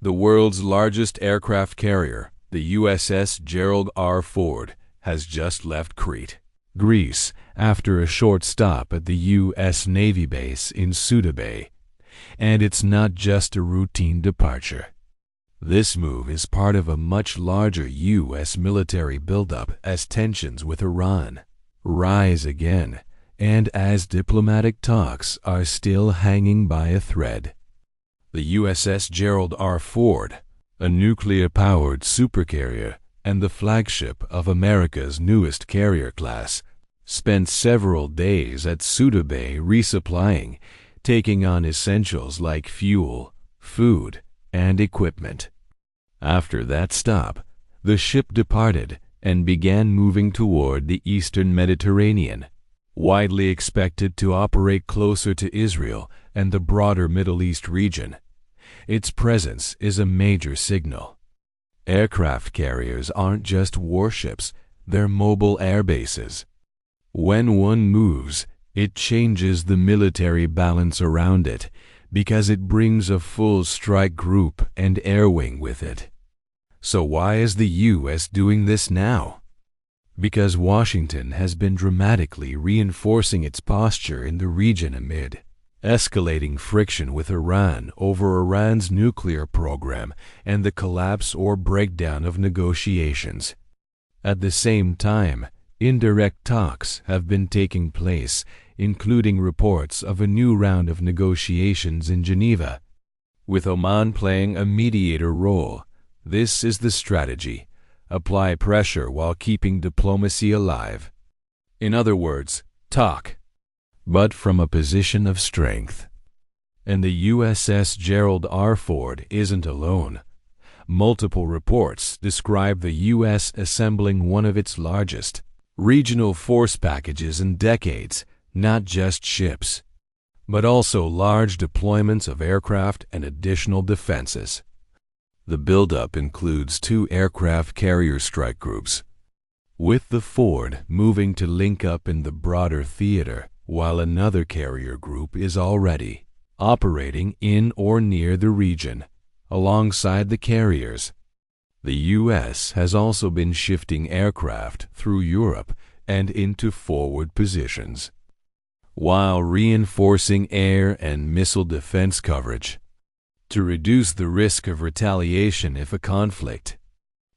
The world's largest aircraft carrier, the USS Gerald R. has just left Crete, Greece, after a short stop at the U.S. Navy base in Souda Bay. And it's not just a routine departure. This move is part of a much larger U.S. military buildup as tensions with Iran rise again, and as diplomatic talks are still hanging by a thread. The USS Gerald R. a nuclear-powered supercarrier and the flagship of America's newest carrier class, spent several days at Souda Bay resupplying, taking on essentials like fuel, food, and equipment. After that stop, the ship departed and began moving toward the eastern Mediterranean, widely expected to operate closer to Israel and the broader Middle East region. Its presence is a major signal. Aircraft carriers aren't just warships, they're mobile air bases. When one moves, it changes the military balance around it because it brings a full strike group and air wing with it. So why is the U.S. doing this now? Because Washington has been dramatically reinforcing its posture in the region amid escalating friction with Iran over Iran's nuclear program and the collapse or breakdown of negotiations. At the same time, indirect talks have been taking place, including reports of a new round of negotiations in Geneva, with Oman playing a mediator role. This is the strategy: apply pressure while keeping diplomacy alive. In other words, talk, but from a position of strength. And the USS Gerald R. isn't alone. Multiple reports describe the U.S. assembling one of its largest regional force packages in decades, not just ships, but also large deployments of aircraft and additional defenses. The buildup includes 2 aircraft carrier strike groups, with the Ford moving to link up in the broader theater, while another carrier group is already operating in or near the region, alongside the carriers. The U.S. has also been shifting aircraft through Europe and into forward positions, while reinforcing air and missile defense coverage to reduce the risk of retaliation if a conflict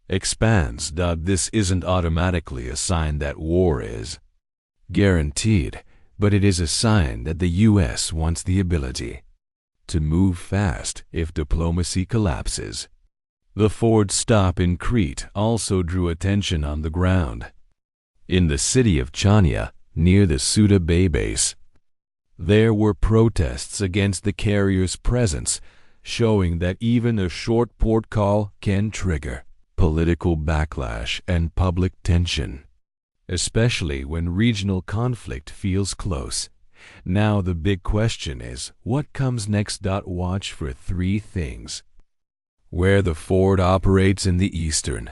expands. This isn't automatically a sign that war is guaranteed, but it is a sign that the U.S. wants the ability to move fast if diplomacy collapses. The Ford stop in Crete also drew attention on the ground. In the city of Chania, near the Souda Bay base, there were protests against the carrier's presence, showing that even a short port call can trigger political backlash and public tension, especially when regional conflict feels close. Now the big question is, what comes next? Watch for 3 things. Where the Ford operates in the eastern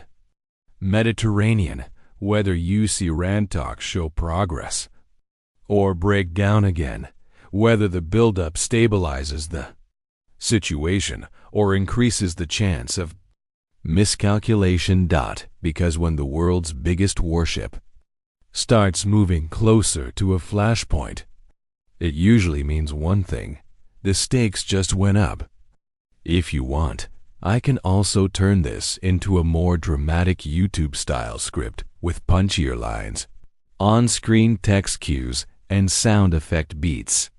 Mediterranean, whether US-Iran talks show progress or break down again, whether the buildup stabilizes the situation or increases the chance of miscalculation. Because when the world's biggest warship starts moving closer to a flashpoint, it usually means one thing: the stakes just went up. If you want, I can also turn this into a more dramatic YouTube-style script with punchier lines, on-screen text cues, and sound effect beats.